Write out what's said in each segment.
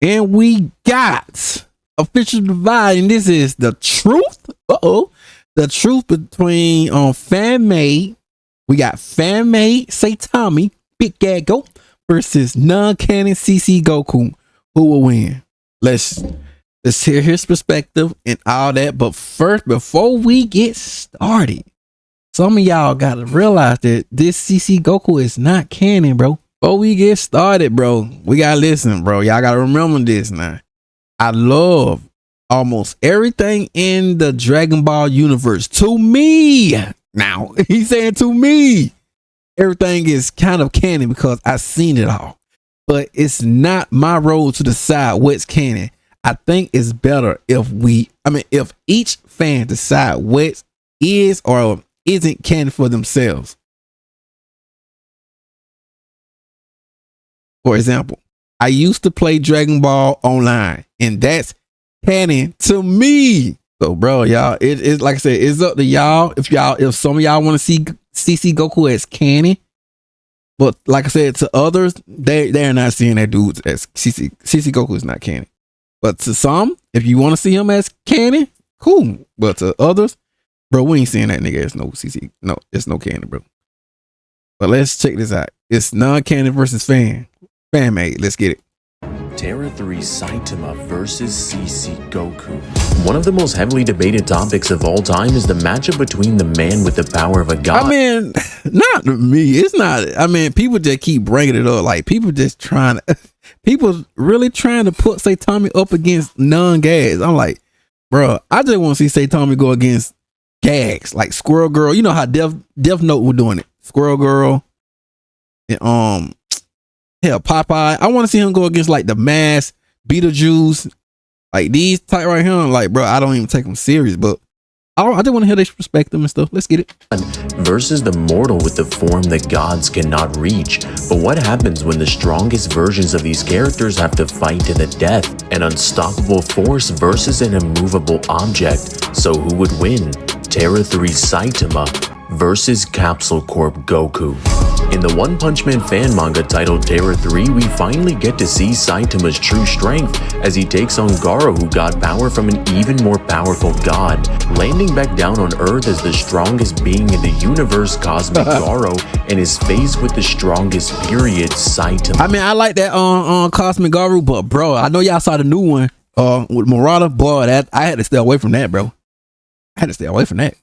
And we got official divide, and this is the truth. The truth between fan made. We got fan made Saitama, Big Gaggo, versus non-canon CC Goku. Who will win? Let's hear his perspective and all that. But first, before we get started, some of y'all gotta realize that this CC Goku is not canon, bro. Before we get started, bro, we gotta listen, bro. Y'all gotta remember this now. I love almost everything in the Dragon Ball universe. To me, now he's saying to me, everything is kind of canon because I've seen it all. But it's not my role to decide what's canon. I think it's better if each fan decide what is or isn't canon for themselves. For example, I used to play Dragon Ball Online, and that's canon to me. So, bro, y'all, it's like I said, it's up to y'all. If some of y'all want to see CC Goku as canon, but like I said, to others, they're not seeing that dude as CC Goku is not canon. But to some, if you want to see him as canon, cool. But to others, bro, we ain't seeing that nigga as no CC. No, it's no canon, bro. But let's check this out. It's non-canon versus fan made. Let's get it. Terra 3 Saitama versus CC Goku. One of the most heavily debated topics of all time is the matchup between the man with the power of a god. I mean, not me. It's not. I mean, people just keep bringing it up. Like, people really trying to put Saitama up against non-gags. I'm like, bro, I just want to see Saitama go against gags. Like Squirrel Girl. You know how Death Note were doing it. Squirrel Girl. And, hell, Popeye. I want to see him go against like the Mask, Beetlejuice, like these type right here. Like, bro, I don't even take them serious, but I just want to hear their perspective and stuff. Let's get it. Versus the mortal with the form that gods cannot reach. But what happens when the strongest versions of these characters have to fight to the death? An unstoppable force versus an immovable object. So who would win? Terra 3 Saitama versus Capsule Corp Goku. In the One Punch Man fan manga titled Terra 3, we finally get to see Saitama's true strength as he takes on Garo, who got power from an even more powerful god, landing back down on Earth as the strongest being in the universe, Cosmic Garo, and is faced with the strongest period, Saitama. I mean, I like that Cosmic Garo, but bro, I know y'all saw the new one with Murata. Boy, that I had to stay away from that, bro. I had to stay away from that.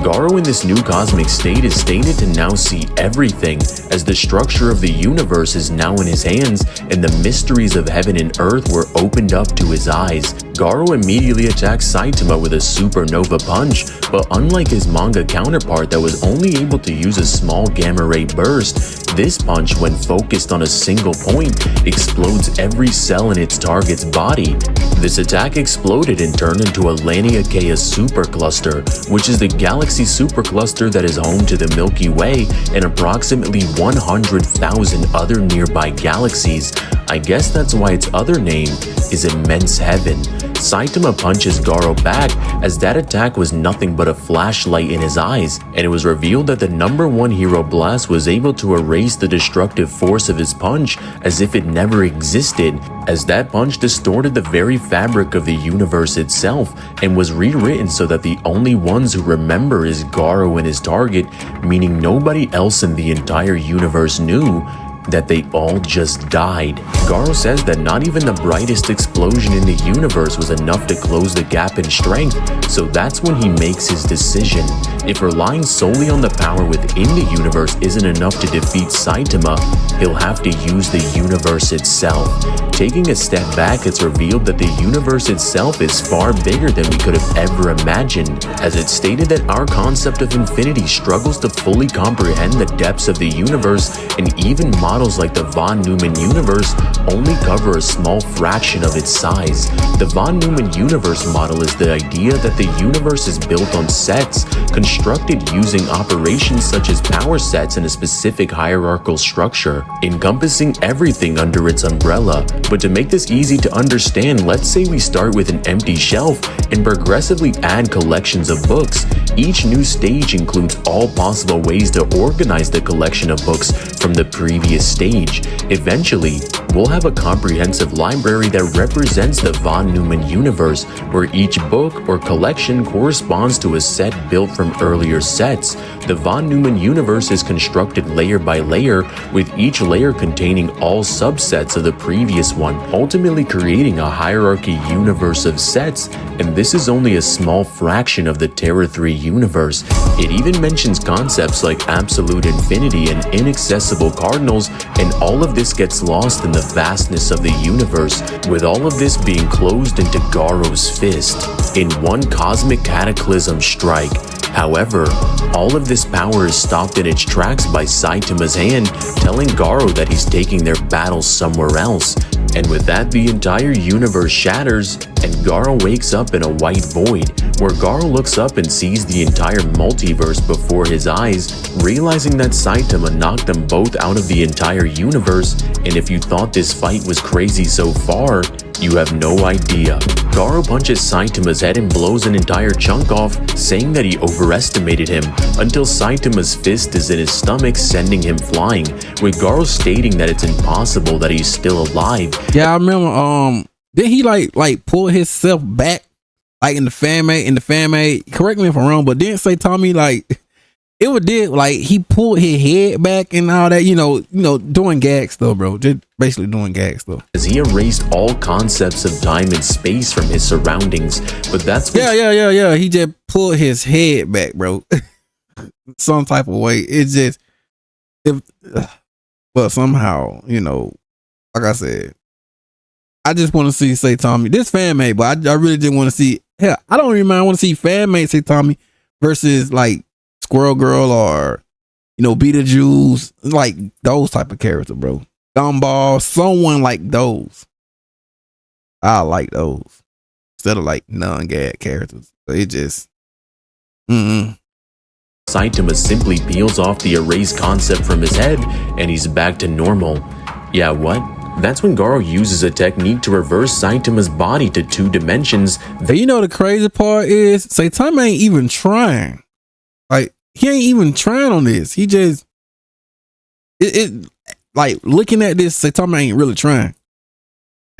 Garo in this new cosmic state is stated to now see everything, as the structure of the universe is now in his hands and the mysteries of heaven and earth were opened up to his eyes. Garo immediately attacks Saitama with a supernova punch, but unlike his manga counterpart that was only able to use a small gamma ray burst, this punch, when focused on a single point, explodes every cell in its target's body. This attack exploded and turned into a Laniakea supercluster, which is the galaxy supercluster that is home to the Milky Way and approximately 100,000 other nearby galaxies. I guess that's why its other name is Immense Heaven. Saitama punches Garo back, as that attack was nothing but a flashlight in his eyes, and it was revealed that the #1 hero blast was able to erase the destructive force of his punch as if it never existed, as that punch distorted the very fabric of the universe itself and was rewritten so that the only ones who remember is Garo and his target, meaning nobody else in the entire universe knew that they all just died. Garo says that not even the brightest explosion in the universe was enough to close the gap in strength, so that's when he makes his decision. If relying solely on the power within the universe isn't enough to defeat Saitama, he'll have to use the universe itself. Taking a step back, it's revealed that the universe itself is far bigger than we could have ever imagined, as it's stated that our concept of infinity struggles to fully comprehend the depths of the universe, and even models like the von Neumann universe only cover a small fraction of its size. The von Neumann universe model is the idea that the universe is built on sets, constructed using operations such as power sets in a specific hierarchical structure, encompassing everything under its umbrella. But to make this easy to understand, let's say we start with an empty shelf and progressively add collections of books. Each new stage includes all possible ways to organize the collection of books from the previous previous stage. Eventually, we'll have a comprehensive library that represents the Von Neumann universe, where each book or collection corresponds to a set built from earlier sets. The Von Neumann universe is constructed layer by layer, with each layer containing all subsets of the previous one, ultimately creating a hierarchy universe of sets, and this is only a small fraction of the Terra 3 universe. It even mentions concepts like absolute infinity and inaccessible cardinals, and all of this gets lost in the vastness of the universe, with all of this being closed into Garo's fist in one cosmic cataclysm strike. However, all of this power is stopped in its tracks by Saitama's hand, telling Garo that he's taking their battle somewhere else. And with that, the entire universe shatters, and Garo wakes up in a white void, where Garo looks up and sees the entire multiverse before his eyes, realizing that Saitama knocked them both out of the entire universe. And if you thought this fight was crazy so far, you have no idea. Garo punches Saitama's head and blows an entire chunk off, saying that he overestimated him, until Saitama's fist is in his stomach, sending him flying, with Garo stating that it's impossible that he's still alive. Yeah, I remember, did he like pull himself back, like in the fan made, correct me if I'm wrong, but didn't say Tommy, like, it would did, like, he pulled his head back and all that, you know, doing gag stuff, bro. Just basically doing gag stuff. As he erased all concepts of time and space from his surroundings, but that's when yeah. He just pulled his head back, bro. Some type of way. It's just, but somehow, you know, like I said, I just want to see Say Tommy. This fan made, but I really didn't want to see. Hell, I don't even mind. I want to see fan made Say Tommy versus like Squirrel Girl or, you know, Beetlejuice, like those type of characters, bro. Gumball, someone like those. I like those instead of like non-gag characters. So it just, Saitama simply peels off the erased concept from his head, and he's back to normal. Yeah, what? That's when Garo uses a technique to reverse Saitama's body to 2 dimensions. You know the crazy part is Saitama ain't even trying. Like, he ain't even trying on this. He just it like looking at this, Saitama ain't really trying.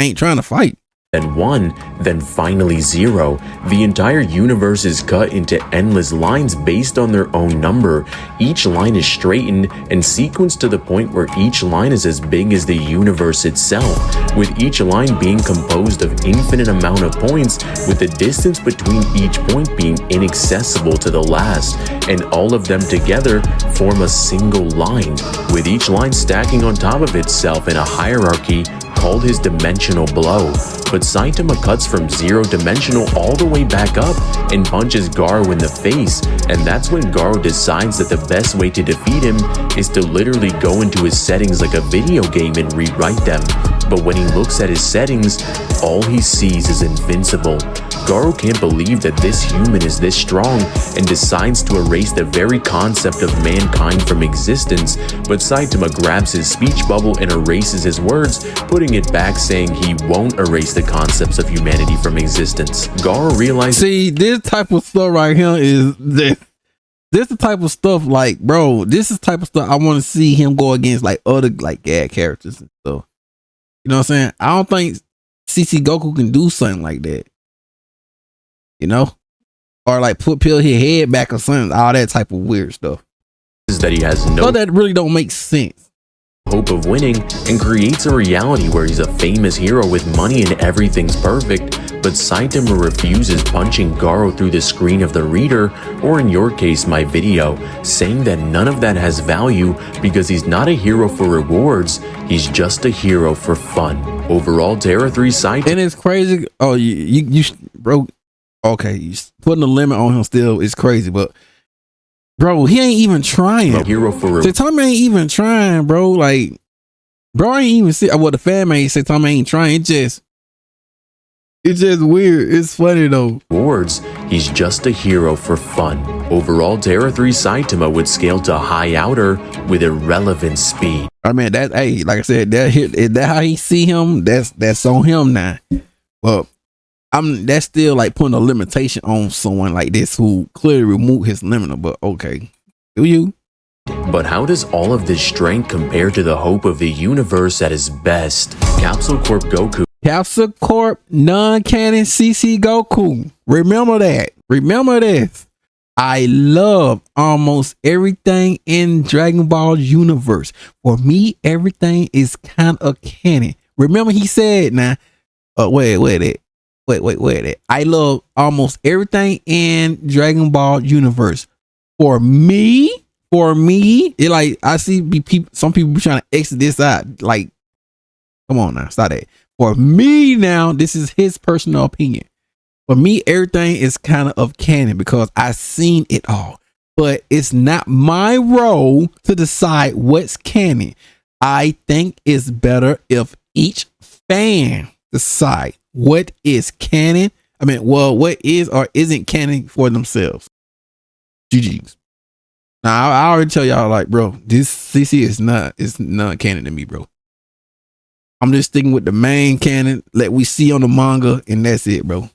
Ain't trying to fight. Then 1, then finally 0. The entire universe is cut into endless lines based on their own number. Each line is straightened and sequenced to the point where each line is as big as the universe itself, with each line being composed of infinite amount of points, with the distance between each point being inaccessible to the last, and all of them together form a single line, with each line stacking on top of itself in a hierarchy called his dimensional blow. But Saitama cuts from 0 dimensional all the way back up and punches Garo in the face, and that's when Garo decides that the best way to defeat him is to literally go into his settings like a video game and rewrite them. But when he looks at his settings, all he sees is invincible. Garo can't believe that this human is this strong and decides to erase the very concept of mankind from existence, but Saitama grabs his speech bubble and erases his words, putting it back, saying he won't erase the concepts of humanity from existence. Garo realizes— See, this type of stuff right here is this the type of stuff, like, bro, this is the type of stuff I want to see him go against, like, other, like, gag characters and stuff. You know what I'm saying? I don't think CC Goku can do something like that. You know? Or like peel his head back or something. All that type of weird stuff. that he has no But that really don't make sense. Hope of winning, and creates a reality where he's a famous hero with money and everything's perfect, but Saitama refuses, punching Garo through the screen of the reader, or in your case my video, saying that none of that has value because he's not a hero for rewards, he's just a hero for fun. Overall, Terra 3 Saitama— And it's crazy. Oh, you bro, okay, you putting a limit on him still is crazy, but bro, he ain't even trying. a hero for Saitama ain't even trying, bro. Like, bro, I ain't even see what the fan may say. Saitama ain't trying. It's just weird. It's funny though. rewards, he's just a hero for fun. Overall, Terra 3 Saitama would scale to high outer with irrelevant speed. I mean, that, hey, like I said, that how he see him, that's on him now. But that's still like putting a limitation on someone like this who clearly removed his limiter. But okay, do you? But how does all of this strength compare to the hope of the universe at its best? Capsule Corp Goku. Capsule Corp non-canon CC Goku. Remember that. Remember this. I love almost everything in Dragon Ball universe. For me, everything is kind of canon. Remember he said now, wait. I love almost everything in Dragon Ball universe. For me, it like I see some people be trying to exit this out. Like, come on now, stop that. For me now, this is his personal opinion. For me, everything is kind of canon because I've seen it all. But it's not my role to decide what's canon. I think it's better if each fan decide what is canon. What is or isn't canon for themselves. GG's. Now I already tell y'all, like, bro, this CC is not canon to me, bro. I'm just sticking with the main canon that we see on the manga, and that's it, bro.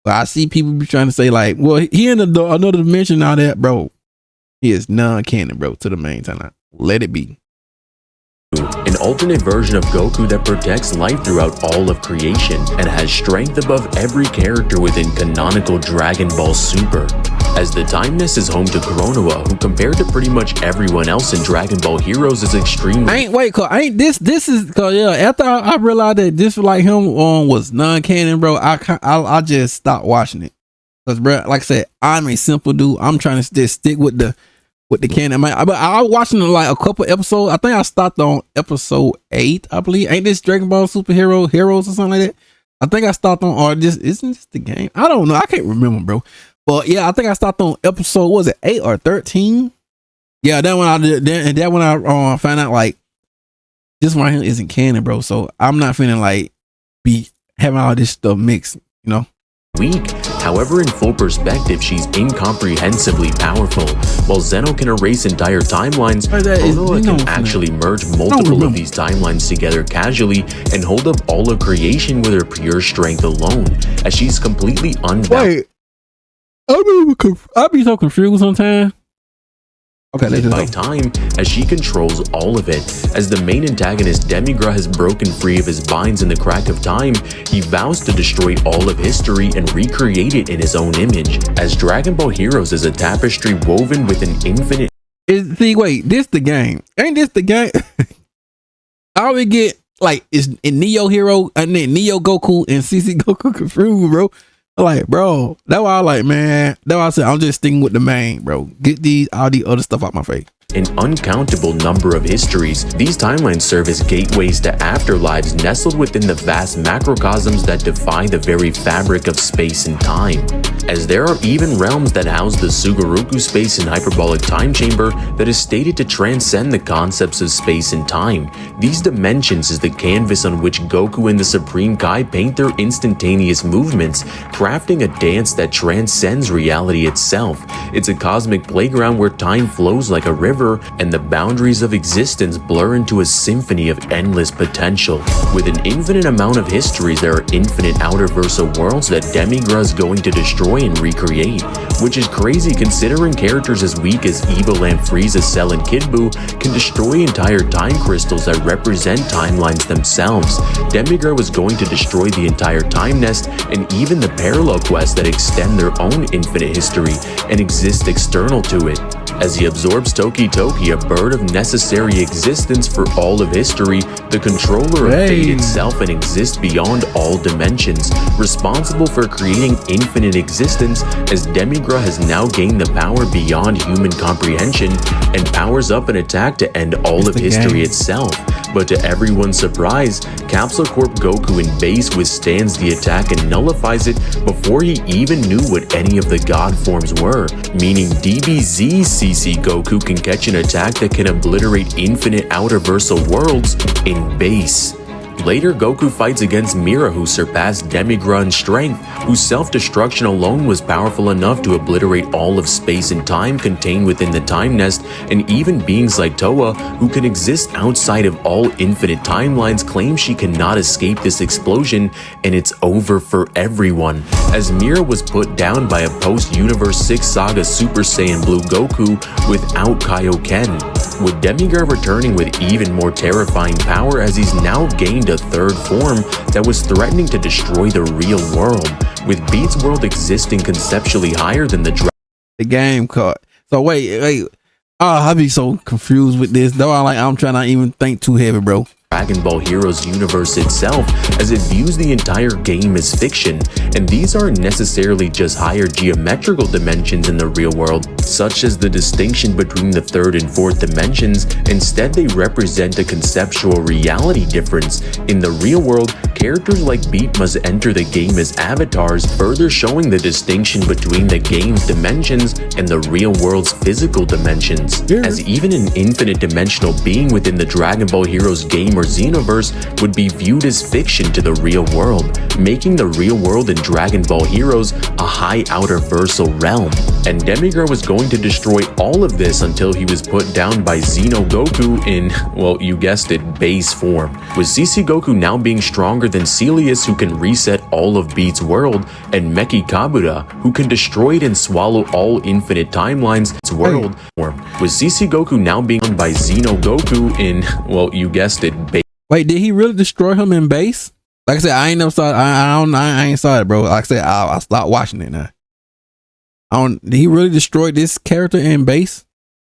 But I see people be trying to say, like, well, he in another dimension now, that, bro. He is non-canon, bro, to the main timeline. Let it be. An alternate version of Goku that protects life throughout all of creation and has strength above every character within canonical Dragon Ball Super. As the Timeness is home to Konoha, who compared to pretty much everyone else in Dragon Ball Heroes is extremely... After I realized that this like him was non-canon, bro, I just stopped watching it. Because, bro, like I said, I'm a simple dude. I'm trying to just stick with the canon. But I was watching like a couple episodes. I think I stopped on episode 8, I believe. Ain't this Dragon Ball Superhero Heroes or something like that? I think I stopped on, or isn't this the game? I don't know. I can't remember, bro. But yeah, I think I stopped on episode, was it 8 or 13? Yeah, that one I did. And that one I found out like this one right here isn't canon, bro. So I'm not feeling like be having all this stuff mixed, you know. Weak. However, in full perspective, she's incomprehensibly powerful. While Zeno can erase entire timelines, Konoha can actually merge multiple of these timelines together casually and hold up all of creation with her pure strength alone, as she's completely unbound. I be so confused sometimes. Okay, by time, as she controls all of it. As the main antagonist Demigra has broken free of his binds in the crack of time, he vows to destroy all of history and recreate it in his own image. As Dragon Ball Heroes is a tapestry woven with an infinite... This the game. Ain't this the game? I always get, like, it's in Neo Hero, and then Neo Goku and CC Goku confused, bro. Like, bro, that's why I like, man. That's why I said I'm just sticking with the main, bro. Get all the other stuff out my face. An uncountable number of histories, these timelines serve as gateways to afterlives nestled within the vast macrocosms that defy the very fabric of space and time. As there are even realms that house the Sugaruku space and hyperbolic time chamber that is stated to transcend the concepts of space and time. These dimensions is the canvas on which Goku and the Supreme Kai paint their instantaneous movements, crafting a dance that transcends reality itself. It's a cosmic playground where time flows like a river and the boundaries of existence blur into a symphony of endless potential. With an infinite amount of histories, there are infinite outerversal worlds that Demigra is going to destroy and recreate, which is crazy considering characters as weak as Evil and Frieza, Cell, and Kid Buu can destroy entire time crystals that represent timelines themselves. Demigra was going to destroy the entire time nest and even the parallel quests that extend their own infinite history and exist external to it. As he absorbs Toki Toki, a bird of necessary existence for all of history, the controller of fate itself, and exists beyond all dimensions, responsible for creating infinite existence, as Demigra has now gained the power beyond human comprehension and powers up an attack to end all of history itself. But to everyone's surprise, Capsule Corp Goku in base withstands the attack and nullifies it before he even knew what any of the god forms were, meaning DBZ CC Goku can catch an attack that can obliterate infinite outerversal worlds in base. Later, Goku fights against Mira, who surpassed Demigra in strength, whose self-destruction alone was powerful enough to obliterate all of space and time contained within the time nest, and even beings like Toa, who can exist outside of all infinite timelines, claim she cannot escape this explosion, and it's over for everyone, as Mira was put down by a post-Universe 6 Saga Super Saiyan Blue Goku without Kaioken, with Demigra returning with even more terrifying power as he's now gained a third form that was threatening to destroy the real world, with Beats World existing conceptually higher than the game card. So wait. Oh, I be so confused with this. Though I'm trying not even think too heavy, bro. Dragon Ball Heroes universe itself, as it views the entire game as fiction, and these aren't necessarily just higher geometrical dimensions in the real world, such as the distinction between the third and fourth dimensions. Instead, they represent a conceptual reality difference. In the real world, characters like Beat must enter the game as avatars, further showing the distinction between the game's dimensions and the real world's physical dimensions, as even an infinite dimensional being within the Dragon Ball Heroes game or Xenoverse would be viewed as fiction to the real world, making the real world in Dragon Ball Heroes a high outer versal realm. And Demigra was going to destroy all of this until he was put down by Xeno Goku in, well, you guessed it, base form, with CC Goku now being stronger than Celius, who can reset all of Beats World, and Meki Kabuto, who can destroy it and swallow all infinite timelines. Its world form, with CC Goku now being done by Xeno Goku in, well, you guessed it, base. Wait, did he really destroy him in base? Like I said, I ain't never saw it. I ain't saw it, bro. Like I said, I stopped watching it now. Did he really destroy this character in base?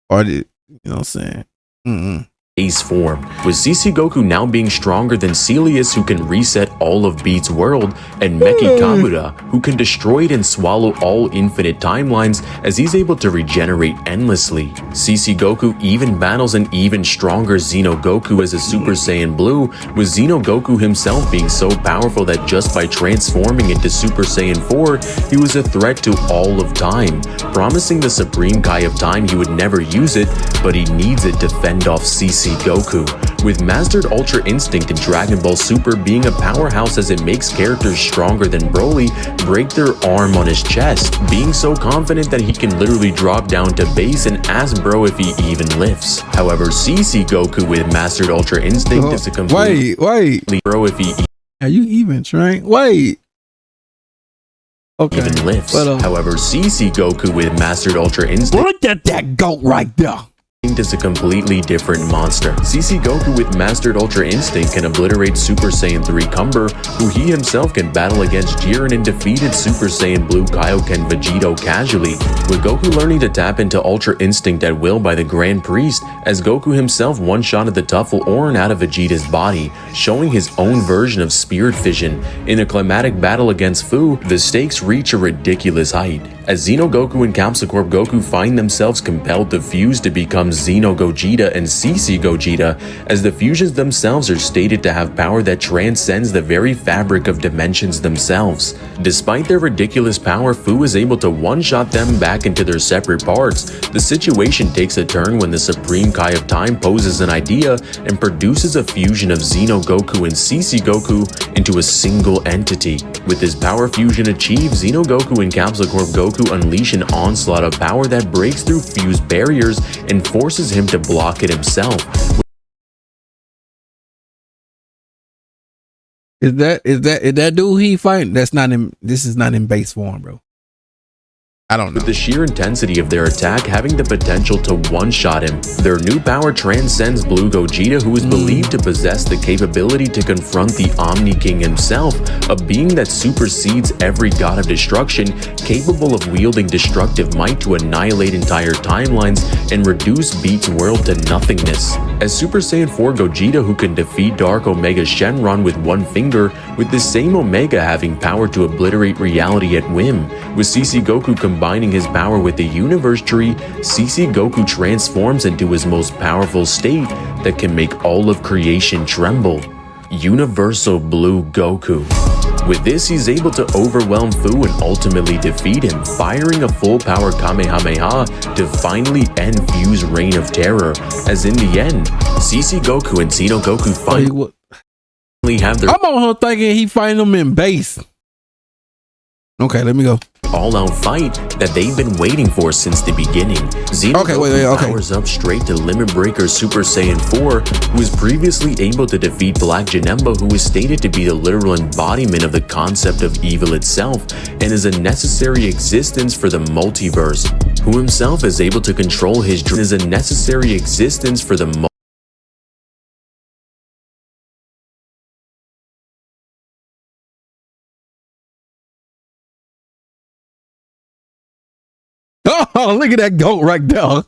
Or did, you know what I'm saying? Base form, with CC Goku now being stronger than Celius, who can reset all of Beats World, and Meki Kabuto, who can destroy it and swallow all infinite timelines, as he's able to regenerate endlessly. CC Goku even battles an even stronger Xeno Goku as a Super Saiyan Blue, with Xeno Goku himself being so powerful that just by transforming into Super Saiyan 4, he was a threat to all of time, promising the Supreme Kai of Time he would never use it, but he needs it to fend off CC Goku, with Mastered Ultra Instinct in Dragon Ball Super being a powerhouse as it makes characters stronger than Broly break their arm on his chest, being so confident that he can literally drop down to base and ask Bro if he even lifts. However, CC Goku with Mastered Ultra Instinct is a complete Bro if he are you even trying? Wait. Okay. Even lifts. However, CC Goku with Mastered Ultra Instinct, look at that goat right there, is a completely different monster. CC Goku with Mastered Ultra Instinct can obliterate Super Saiyan 3 Cumber, who he himself can battle against Jiren, and defeated Super Saiyan Blue Kaioken Vegito casually, with Goku learning to tap into Ultra Instinct at will by the Grand Priest, as Goku himself one-shotted the Tuffle Orin out of Vegeta's body, showing his own version of Spirit Fission. In a climatic battle against Fu, the stakes reach a ridiculous height, as Xeno Goku and Capsule Corp Goku find themselves compelled to fuse to become Xeno Gogeta and CC Gogeta, as the fusions themselves are stated to have power that transcends the very fabric of dimensions themselves. Despite their ridiculous power, Fu is able to one-shot them back into their separate parts. The situation takes a turn when the Supreme Kai of Time poses an idea and produces a fusion of Xeno Goku and CC Goku into a single entity. With this power fusion achieved, Xeno Goku and Capsule Corp Goku unleash an onslaught of power that breaks through fused barriers and forces him to block it himself. Is that dude he fighting? This is not in base form, bro. I don't know. With the sheer intensity of their attack having the potential to one-shot him, their new power transcends Blue Gogeta, who is believed to possess the capability to confront the Omni King himself, a being that supersedes every god of destruction, capable of wielding destructive might to annihilate entire timelines and reduce Beats World to nothingness. As Super Saiyan 4 Gogeta, who can defeat Dark Omega Shenron with one finger, with the same Omega having power to obliterate reality at whim, with CC Goku combining his power with the Universe Tree, CC Goku transforms into his most powerful state that can make all of creation tremble. Universal Blue Goku. With this, he's able to overwhelm Fu and ultimately defeat him, firing a full power Kamehameha to finally end Fu's reign of terror, as in the end, CC Goku and Xeno Goku fight. have their I'm on her thinking he fighting them in base. Okay, let me go. all-out fight that they've been waiting for since the beginning. Xeno powers up straight to Limit Breaker Super Saiyan 4, who was previously able to defeat Black Janemba, who is stated to be the literal embodiment of the concept of evil itself, and is a necessary existence for the multiverse, who himself is able to control his dreams, is a necessary existence for the Oh, look at that goat right there.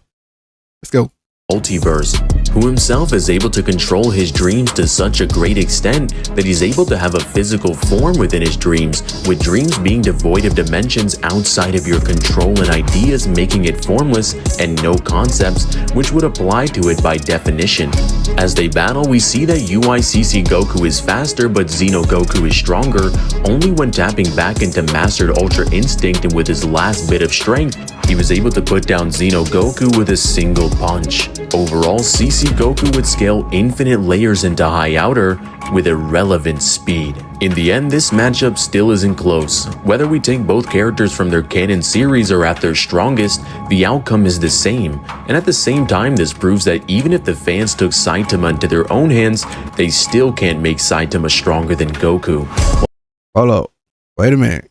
Let's go. multiverse, who himself is able to control his dreams to such a great extent that he's able to have a physical form within his dreams, with dreams being devoid of dimensions outside of your control and ideas making it formless and no concepts, which would apply to it by definition. As they battle, we see that UICC Goku is faster but Xeno Goku is stronger, only when tapping back into Mastered Ultra Instinct, and with his last bit of strength, he was able to put down Xeno Goku with a single punch. Overall, CC Goku would scale infinite layers into High Outer with irrelevant speed. In the end, this matchup still isn't close. Whether we take both characters from their canon series or at their strongest, the outcome is the same. And at the same time, this proves that even if the fans took Saitama into their own hands, they still can't make Saitama stronger than Goku. Hold up. Wait a minute.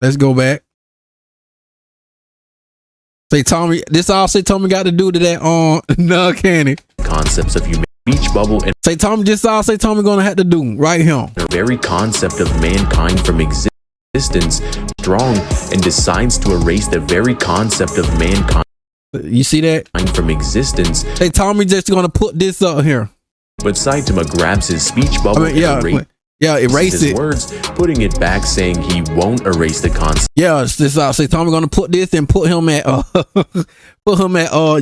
Let's go back. Saitama, this all Saitama got to do to that non-canon Concepts of human beach bubble and Saitama, just all Saitama gonna have to do right here. the very concept of mankind from existence strong, and decides to erase the very concept of mankind You see that? from existence. Saitama just gonna put this up here. But Saitama grabs his speech bubble and erase his it. words, putting it back, saying he won't erase the concept. Yeah, this Saitama gonna put this and put him at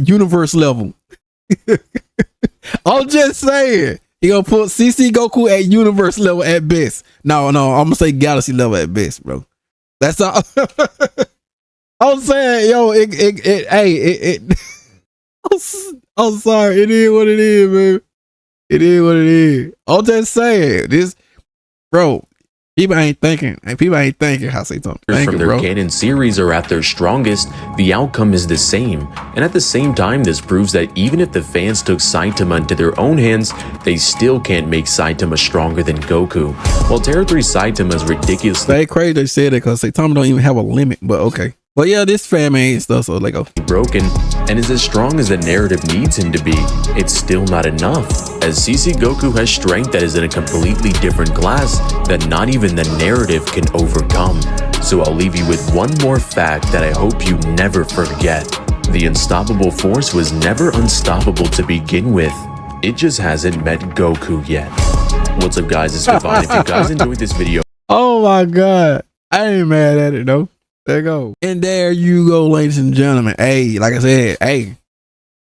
universe level. I'm just saying, he gonna put CC Goku at universe level at best. No, I'm gonna say galaxy level at best, bro. That's all. I'm saying, yo, I'm sorry, it is what it is, man. It is what it is. I'm just saying, this, bro. People ain't thinking how Saitama From their canon series are at their strongest, the outcome is the same. And at the same time, this proves that even if the fans took Saitama into their own hands, they still can't make Saitama stronger than Goku. While Terra 3 Saitama is ridiculously they crazy they said it because Saitama don't even have a limit, but okay. But yeah, this fan ain't stuff, so let go. broken and is as strong as the narrative needs him to be, it's still not enough, as CC Goku has strength that is in a completely different class that not even the narrative can overcome. So I'll leave you with one more fact that I hope you never forget. The unstoppable force was never unstoppable to begin with. It just hasn't met Goku yet. What's up, guys? It's Goodbye. If you guys enjoyed this video, Oh my god, I ain't mad at it though. There you go. And there you go, ladies and gentlemen. Hey, like I said, hey,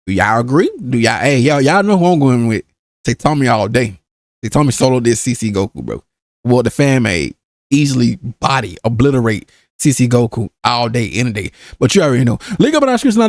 do y'all agree? Do y'all, hey, y'all know who I'm going with? Saitama all day. Saitama solo this CC Goku, bro. Well, the fan made easily obliterate CC Goku all day, any day. But you already know. Link up in our description.